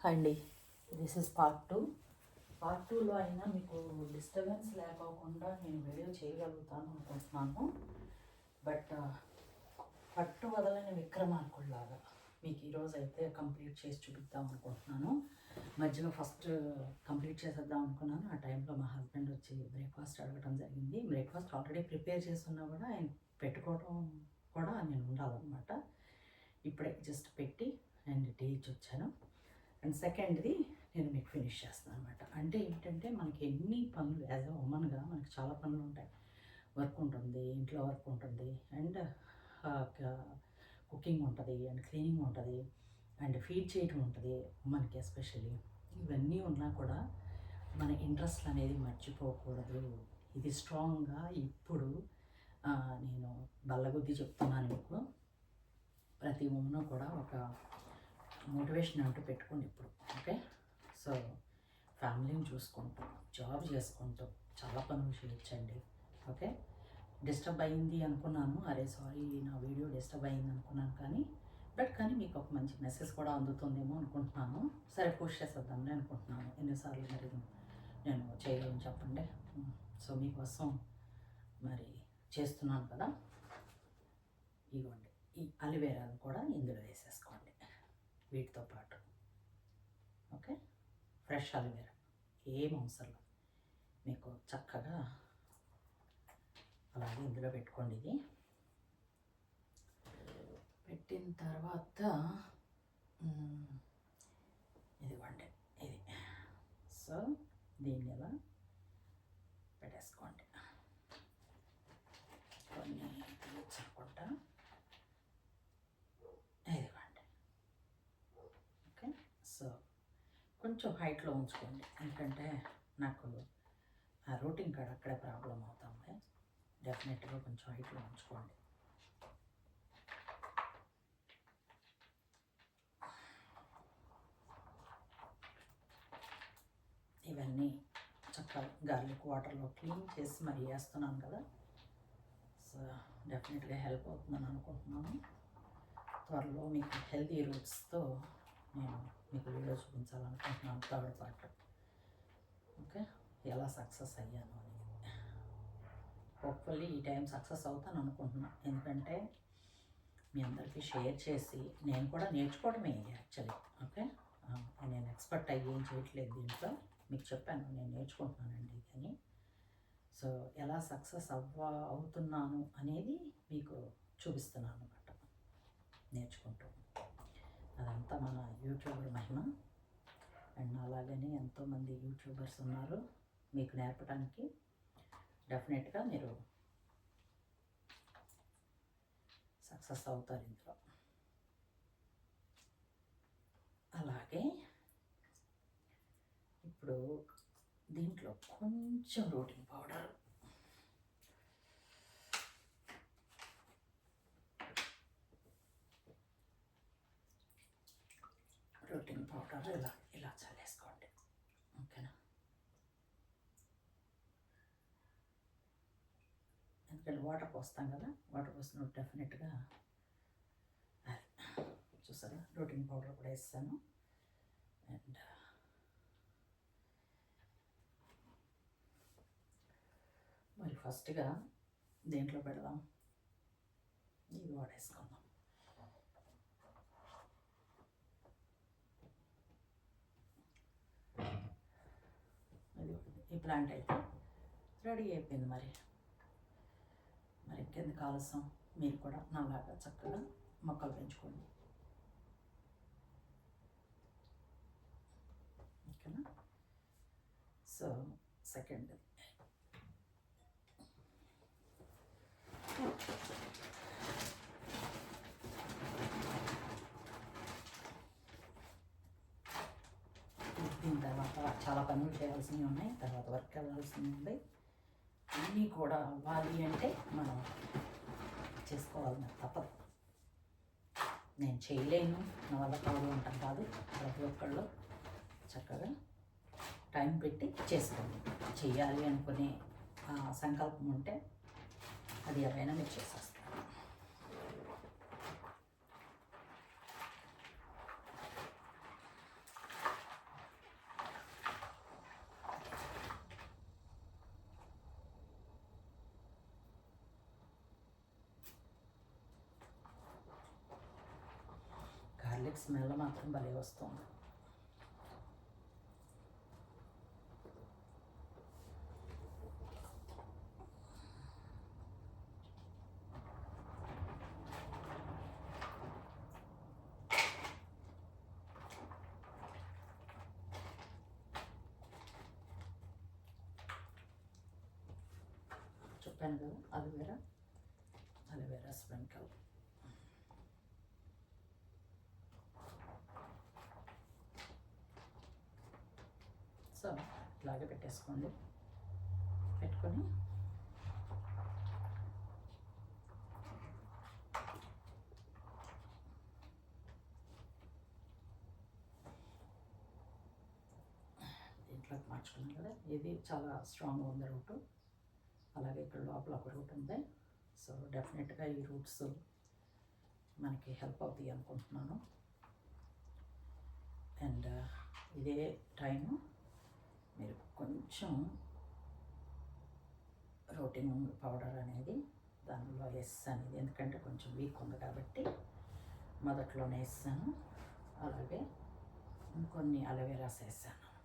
అండి, this is part టూలో అయినా మీకు డిస్టర్బెన్స్ లేకోకుండా నేను వీడియో చేయగలుగుతాను అనుకుంటున్నాను. బట్ పట్టు వదలని విక్రమార్కుల్లాగా మీకు ఈరోజు అయితే కంప్లీట్ చేసి చూపిద్దాం అనుకుంటున్నాను. మధ్యలో ఫస్ట్ కంప్లీట్ చేసేద్దాం అనుకున్నాను. ఆ టైంలో మా హస్బెండ్ వచ్చి బ్రేక్ఫాస్ట్ అడగడం జరిగింది. బ్రేక్ఫాస్ట్ ఆల్రెడీ ప్రిపేర్ చేస్తున్నా కూడా ఆయన పెట్టుకోవడం కూడా నేను ఉండాలన్నమాట. ఇప్పుడే జస్ట్ పెట్టి అండ్ టీ ఇచ్చి వచ్చాను. అండ్ సెకండ్ది నేను మీకు ఫినిష్ చేస్తాను అనమాట. అంటే ఏంటంటే మనకి ఎన్ని పనులు యాజ్ ఎ ఉమెన్గా మనకి చాలా పనులు ఉంటాయి. వర్క్ ఉంటుంది, ఇంట్లో వర్క్ ఉంటుంది, అండ్ కుకింగ్ ఉంటుంది, అండ్ క్లీనింగ్ ఉంటుంది, అండ్ ఫీడ్ చేయడం ఉంటుంది మనకి ఎస్పెషల్లీ. ఇవన్నీ ఉన్నా కూడా మన ఇంట్రెస్ట్ అనేది మర్చిపోకూడదు. ఇది స్ట్రాంగ్గా ఇప్పుడు నేను బల్లగుద్ది చెప్తున్నాను మీకు. ప్రతి ఉమెన్ కూడా ఒక మోటివేషన్ అంటూ పెట్టుకోండి ఇప్పుడు. ఓకే, సో ఫ్యామిలీని చూసుకుంటూ జాబ్ చేసుకుంటూ చాలా పనులు చేయొచ్చండి. ఓకే, డిస్టర్బ్ అయింది అనుకున్నాను, అరే సారీ నా వీడియో డిస్టర్బ్ అయింది అనుకున్నాను, కానీ మీకు ఒక మంచి మెసేజ్ కూడా అందుతుందేమో అనుకుంటున్నాను. సరే పోస్ట్ చేసేద్దామని అనుకుంటున్నాను. ఎన్నిసార్లు మరి నేను చేయలేను చెప్పండి. సో మీకోసం మరి చేస్తున్నాను కదా. ఇవ్వండి, ఈ అలివేరాను కూడా ఇందులో వేసేసుకోండి వీటితో పాటు. ఓకే, ఫ్రెష్ అలివేరా ఏం అవసరం మీకు, చక్కగా అలాగే ఇందులో పెట్టుకోండి. ఇది పెట్టిన తర్వాత ఇదిగోండి ఇది. సో దీన్ని ఇలా పెట్టేసుకోండి. కొన్ని తీర్చకుండా ఇదిగోండి. ఓకే, సో కొంచెం హైట్లో ఉంచుకోండి, ఎందుకంటే నాకు ఆ రూటింగ్ కాడ అక్కడే ప్రాబ్లం అవుతుంది. డెఫినెట్గా కొంచెం హైట్లో ఉంచుకోండి. ఇవన్నీ చక్కగా గార్లిక్ వాటర్లో క్లీన్ చేసి మరి వేస్తున్నాను కదా. సో డెఫినెట్గా హెల్ప్ అవుతుందని అనుకుంటున్నాను. త్వరలో మీకు హెల్తీ రూట్స్తో నేను మీకు వీడియో చూపించాలనుకుంటున్నాను, థర్డ్ పార్ట్. ఓకే, ఎలా సక్సెస్ అయ్యాను అనేది. హోప్ఫుల్లీ ఈ టైం సక్సెస్ అవుతాను అనుకుంటున్నాను, ఎందుకంటే మీ అందరికీ షేర్ చేసి నేను కూడా నేర్చుకోవడమే యాక్చువల్లీ. ఓకే, నేను ఎక్స్పర్ట్ అయ్యి ఏం చేయట్లేదు దీంట్లో, మీకు చెప్పాను నేను నేర్చుకుంటున్నానండి అని. సో ఎలా సక్సెస్ అవుతున్నాను అనేది మీకు చూపిస్తున్నాను అనమాట, నేర్చుకుంటూ. అదంతా మన యూట్యూబర్ మహిమ. అండ్ అలాగని ఎంతోమంది యూట్యూబర్స్ ఉన్నారు మీకు నేర్పడానికి. డెఫినెట్గా మీరు సక్సెస్ అవుతారు ఇందులో. అలాగే ఇప్పుడు దీంట్లో కొంచెం రోటింగ్ పౌడర్, ఇలా చల్లేసుకోండి. ఓకేనా, ఎందుకంటే వాటర్ పోస్తాం కదా, వాటర్ పోసినప్పుడు డెఫినెట్గా చూసారా రోటింగ్ పౌడర్ కూడా వేస్తాను. అండ్ మరి ఫస్ట్గా దేంట్లో పెడదాం, ఇది వాడేసుకుందాం. ఈ ప్లాంట్ అయితే రెడీ అయిపోయింది. మరి ఇంకెందుకు ఆలస్యం, మీరు కూడా నాలాగా చక్కగా మొక్కలు పెంచుకోండి. ఓకేనా, సో సెకండ్ దీని తర్వాత చాలా పనులు చేయాల్సినవి ఉన్నాయి, తర్వాత వర్క్ వెళ్ళాల్సినవి ఉంది. అన్నీ కూడా అవ్వాలి అంటే మనం చేసుకోవాలి, నాకు తప్పదు. నేను చేయలేను, నా వల్ల కాదు అంటాం కాదు. ప్రతి ఒక్కళ్ళు చక్కగా టైం పెట్టి చేసుకోండి. చెయ్యాలి అనుకునే సంకల్పం ఉంటే అది ఎవరైనా మీరు చేసేస్తారు. బట్ స్మెల్ మాత్రం భలే వస్తుంది. చెప్పాను కదా అలోవెరా స్ప్రింకల్. సో ఇలాగే పెట్టేసుకోండి. పెట్టుకొని దీంట్లోకి మార్చుకున్నాం కదా, ఇది చాలా స్ట్రాంగ్గా ఉంది రూటు. అలాగే ఇక్కడ లోపల ఒక రూట్ ఉంది. సో డెఫినెట్గా ఈ రూట్స్ మనకి హెల్ప్ అవుతాయి అనుకుంటున్నాను. అండ్ ఇదే టైము మీరు కొంచెం రూటింగ్ పౌడర్ అనేది దానిలో వేస్తాను, ఇది ఎందుకంటే కొంచెం వీక్ ఉంది కాబట్టి మొదట్లోనే వేస్తాను. అలాగే ఇంకొన్ని అలోవెరాస్ వేసాను అనమాట.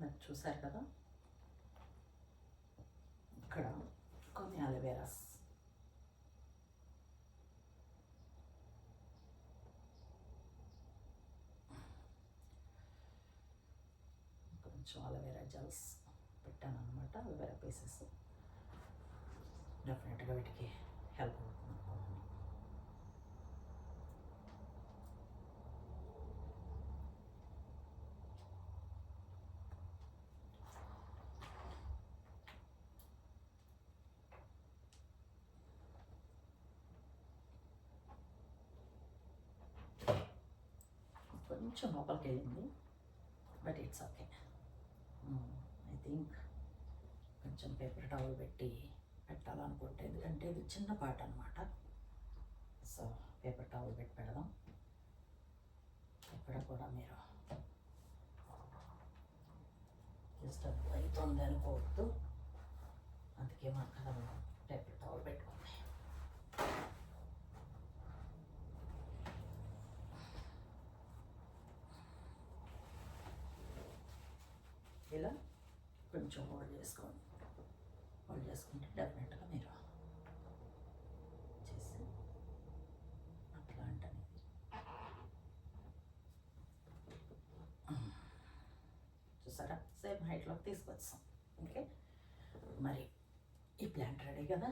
మరి చూసారు కదా, ఇక్కడ కొన్ని అలోవెరాస్ కొంచెం అలోవెరా జెల్స్ పెట్టాను అనమాట. అలోవెరా పీసెస్ డెఫినెట్గా వీటికి హెల్ప్ అవుతుంది అనుకుంటున్నాను. కొంచెం లోపలికి వెళ్ళింది, but it's okay. I think కొంచెం పేపర్ టవల్ పెట్టి పెట్టాలనుకుంటే, ఎందుకంటే ఇది చిన్న పాట అనమాట. సో పేపర్ టవల్ పెట్టి పెడదాం. ఇక్కడ కూడా మీరు జస్ట్ అవుతుంది అనుకోవద్దు, అందుకే మాకు పేపర్ టవల్ పెట్టుకుంది. ఇలా కొంచెం హోల్డ్ చేసుకుంటే డెఫినెట్గా మీరు చేసి ప్లాంట్ అనేది చూసారా, సేమ్ హైట్లోకి తీసుకొచ్చాం. ఓకే, మరి ఈ ప్లాంట్ రెడీ కదా.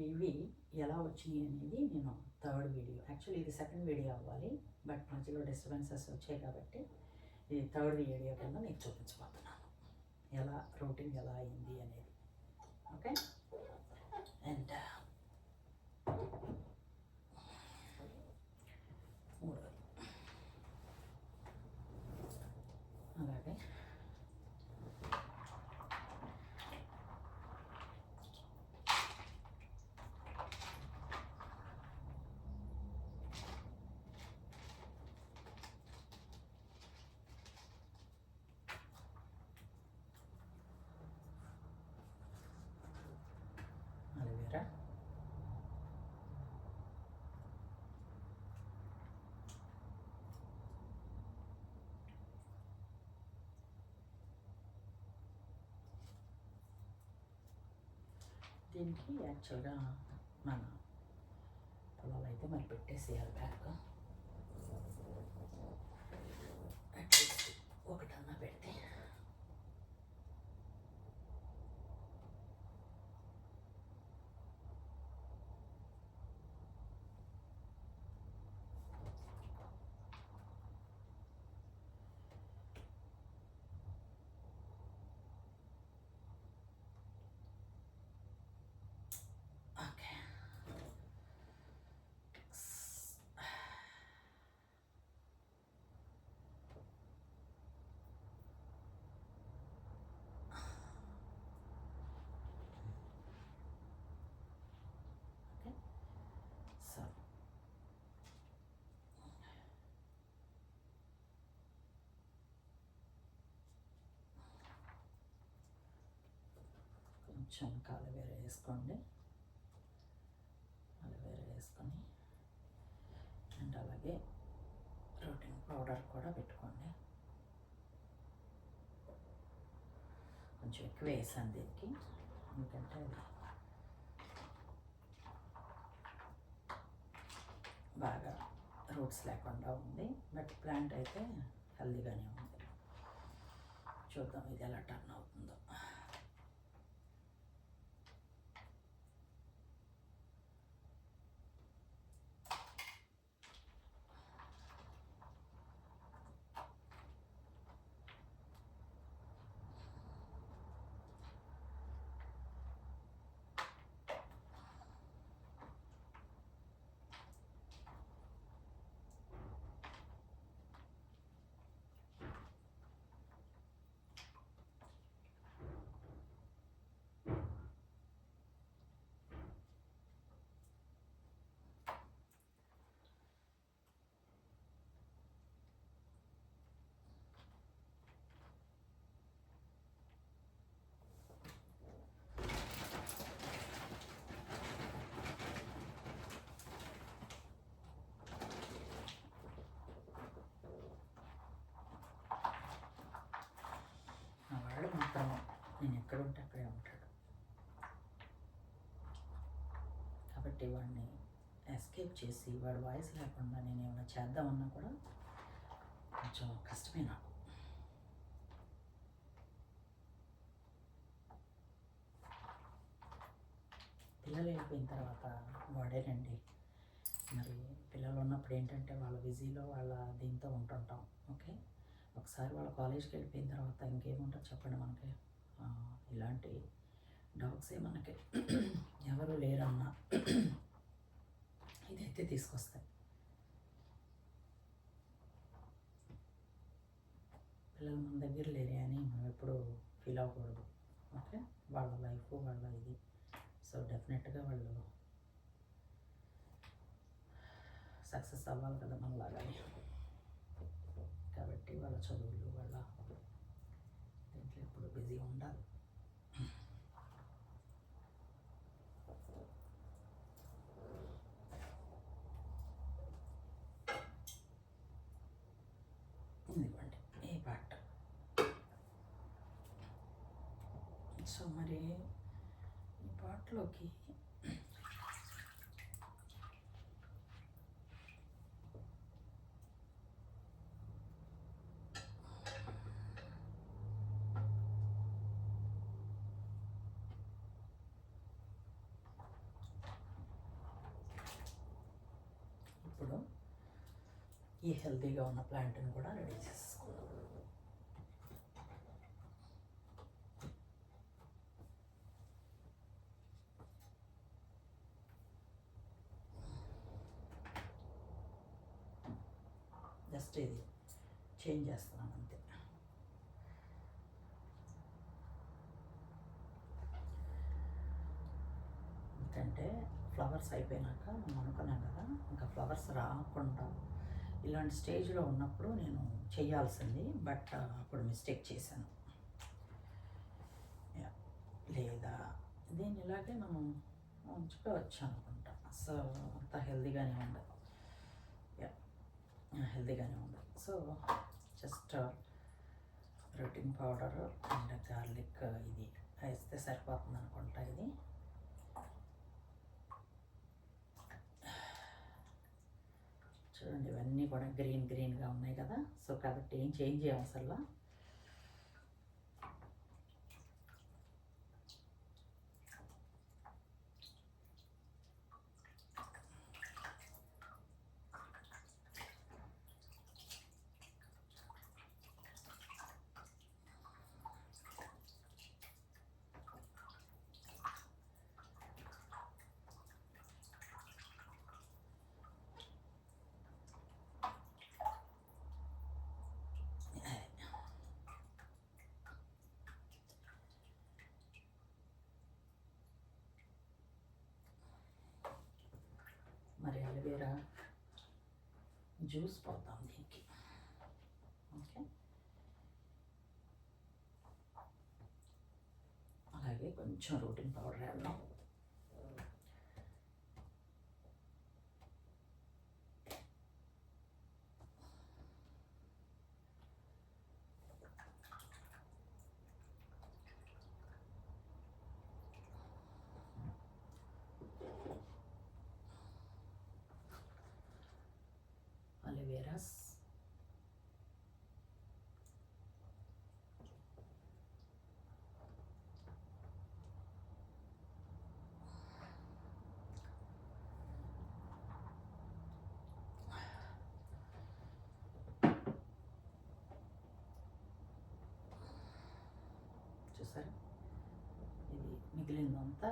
ఇవి ఎలా వచ్చినాయి అనేది నేను థర్డ్ వీడియో, యాక్చువల్లీ ఇది సెకండ్ వీడియో అవ్వాలి, బట్ మధ్యలో డిస్టర్బెన్సెస్ వచ్చాయి కాబట్టి ఇది థర్డ్ వీడియో కింద మీకు చూపించబోతున్నాను, ఎలా రూటింగ్ ఎలా అయింది అనేది. ఓకే, అండ్ అలాగే దీనికి యాక్చువల్గా మన పొలాలు అయితే మరి పెట్టేసేయాలి బ్యాక్. అట్లీస్ట్ ఒకటన్నా పెడితే ఓకే. సో కొంచెం అలోవేరా వేసుకోండి. అలోవేరా వేసుకొని అండ్ అలాగే ప్రోటీన్ పౌడర్ కూడా పెట్టుకోండి. కొంచెం ఎక్కువ వేసాను దీనికి, ఎందుకంటే అది బాగా రూట్స్ లేకుండా ఉంది. బట్ ప్లాంట్ అయితే హెల్దీగానే ఉంది. చూద్దాం ఇది ఎలా టర్న్ అవుతుందో. మాత్రం నేను ఎక్కడ ఉంటే అక్కడే ఉంటాడు, కాబట్టి వాడిని ఎస్కేప్ చేసి వాడు వాయిస్ లేకుండా నేను ఏమైనా చేద్దామన్నా కూడా కొంచెం కష్టమే నాకు. పిల్లలు వెళ్ళిపోయిన తర్వాత వాడేనండి. మరి పిల్లలు ఉన్నప్పుడు ఏంటంటే వాళ్ళ బిజీలో వాళ్ళ దీంతో ఉంటుంటాం. ఓకే, ఒకసారి వాళ్ళ కాలేజ్కి వెళ్ళిపోయిన తర్వాత ఇంకేముంటుంది చెప్పండి మనకి. ఇలాంటి డాగ్సే మనకి ఎవరు లేరన్నా ఇదైతే తీసుకొస్తాయి. పిల్లలు మన దగ్గర లేరే అని మనం ఎప్పుడు ఫీల్ అవ్వకూడదు. ఓకే, వాళ్ళ లైఫ్ వాళ్ళ ఇది. సో డెఫినెట్గా వాళ్ళు సక్సెస్ అవ్వాలి కదా మనలాగానే. కాబట్టి వాళ్ళ చదువులు వాళ్ళ దీంట్లో ఎప్పుడు బిజీ ఉండాలి. ఇదిగోండి ఈ పార్ట్. సో మరి ఈ పార్ట్లోకి ఇప్పుడు ఈ హెల్తీగా ఉన్న ప్లాంట్ని కూడా రెడీ చేసుకుందాం. జస్ట్ ఇది చేంజ్ చేస్తున్నాను అంతే. ఎందుకంటే ఫ్లవర్స్ అయిపోయినాక మనం అనుకున్నాం కదా, ఇంకా ఫ్లవర్స్ రాకుండా ఇలాంటి స్టేజ్లో ఉన్నప్పుడు నేను చేయాల్సింది. బట్ అప్పుడు మిస్టేక్ చేశాను. లేదా దీన్ని ఇలాగే మనం ఉంచుకోవచ్చు అనుకుంటా. సో అంత హెల్దీగానే ఉండదు. హెల్దీగానే ఉండదు. So just protein powder and garlic ఇది వేస్తే సరిపోతుంది అనుకుంటా. ఇది ఇవన్నీ కూడా గ్రీన్గా ఉన్నాయి కదా. సో కాబట్టి ఏం చేంజ్ చేయం అసలు. మరి అలోవేరా జ్యూస్ పోతాం దీనికి. ఓకే, అలాగే కొంచెం రూటిన్ పౌడర్ వేద్దాం. అలోవేరాస్ చూసారా, ఇది మిగిలిందంతా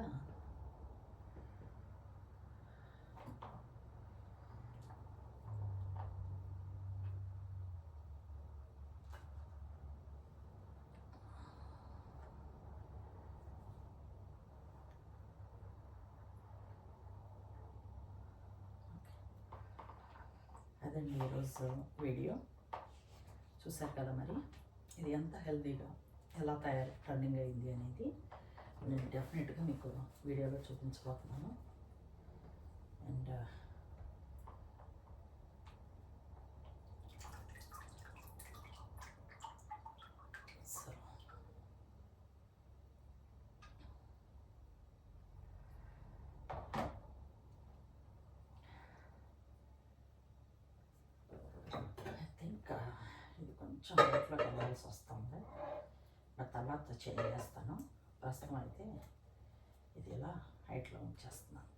అదండి ఈరోజు వీడియో. చూసారు కదా, మరి ఇది ఎంత హెల్తీగా ఎలా రన్నింగ్ అయింది అనేది నేను డెఫినెట్గా మీకు వీడియోలో చూపించబోతున్నాను. అండ్ సో ఇంకా ఇది కొంచెం హైట్లో వెళ్ళాల్సి వస్తుంది, బట్ తర్వాత చేస్తాను. ప్రస్తుతం అయితే ఇది ఇలా హైట్లో ఉంచేస్తున్నాను.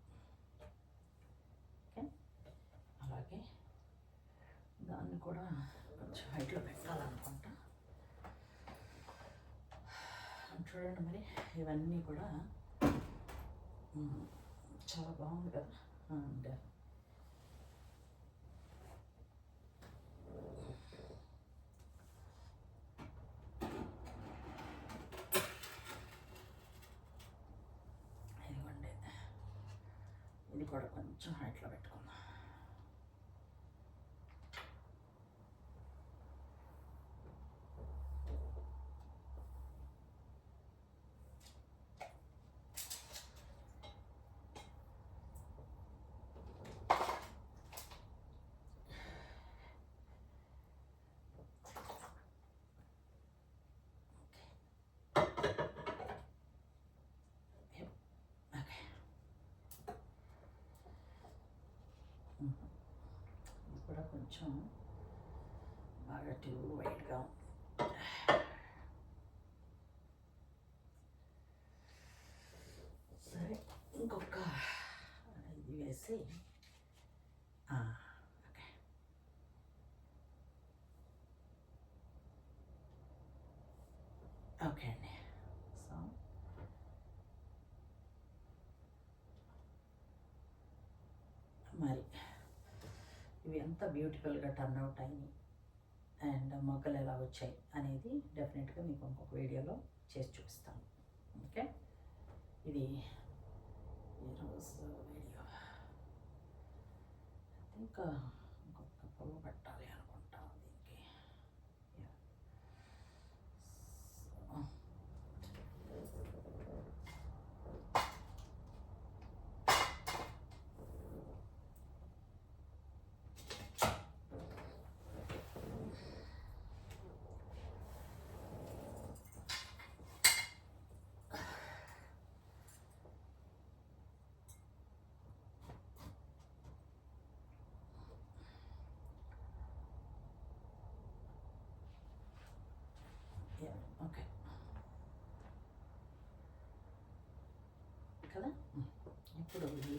ఓకే, అలాగే దాన్ని కూడా కొంచెం హైట్లో పెట్టాలనుకుంటా. చూడండి, మరి ఇవన్నీ కూడా చాలా బాగుంది కదా. అండ్ ఇదిగోండి, ఇది కూడా కొంచెం హైట్లో పెట్టుకుందాం. ఇది కూడా కొంచెం బాగా ట్యూబ్ వైట్గా సరే. ఇంకొక ఇది వేసి ఓకే, ఓకే అండి. సో మరి ఇవి ఎంత బ్యూటిఫుల్గా టర్న్ అవుట్ అయినాయి అండ్ మొగ్గలు ఎలా వచ్చాయి అనేది డెఫినెట్గా మీకు ఇంకొక వీడియోలో చేసి చూపిస్తాను. ఓకే, ఇది ఈరోజు వీడియో. ఇంకా ఇంకొక పువ్వు పెట్టాలి అనుకుంటాను దీనికి. కదా. ఇప్పుడు ఇది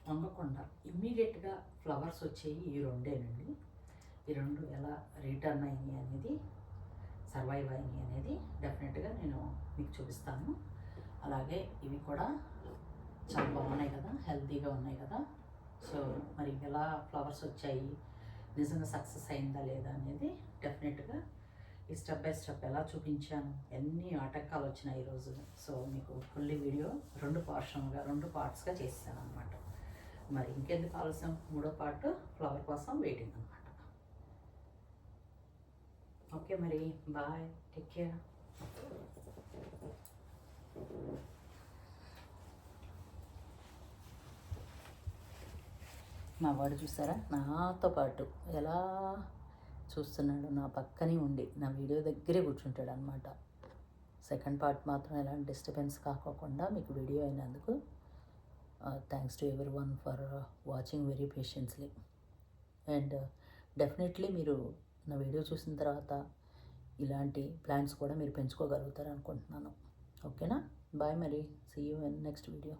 వంగకుండా ఇమ్మీడియట్గా ఫ్లవర్స్ వచ్చేవి ఈ రెండేనండి. ఈ రెండు ఎలా రిటర్న్ అయినాయి అనేది, సర్వైవ్ అయినాయి అనేది డెఫినెట్గా నేను మీకు చూపిస్తాను. అలాగే ఇవి కూడా చాలా బాగున్నాయి కదా, హెల్తీగా ఉన్నాయి కదా. సో మరి ఎలా ఫ్లవర్స్ వచ్చాయి, నిజంగా సక్సెస్ అయిందా లేదా అనేది డెఫినెట్గా ఈ స్టెప్ బై స్టెప్ ఎలా చూపించాను, ఎన్ని ఆటంకాలు వచ్చినాయి ఈరోజు. సో మీకు ఫుల్లీ వీడియో రెండు పార్ట్స్గా చేసాను అనమాట. మరి ఇంకెందుకు ఆలస్యం, మూడో పార్ట్ ఫ్లవర్ కోసం వెయిటింగ్ అనమాట. ఓకే మరి బాయ్, టేక్ కేర్. మా వాడు చూసారా నాతో పాటు ఎలా చూస్తున్నాడు, నా పక్కనే ఉండి నా వీడియో దగ్గరే కూర్చుంటాడు అనమాట. సెకండ్ పార్ట్ మాత్రం ఎలాంటి డిస్టర్బెన్స్ కాకోకుండా మీకు వీడియో అయినందుకు thanks to everyone for watching very patiently. And definitely మీరు నా వీడియో చూసిన తర్వాత ఇలాంటి ప్లాంట్స్ కూడా మీరు పెంచుకోగలుగుతారు అనుకుంటున్నాను. ఓకేనా, బాయ్ మరి, see you in next video.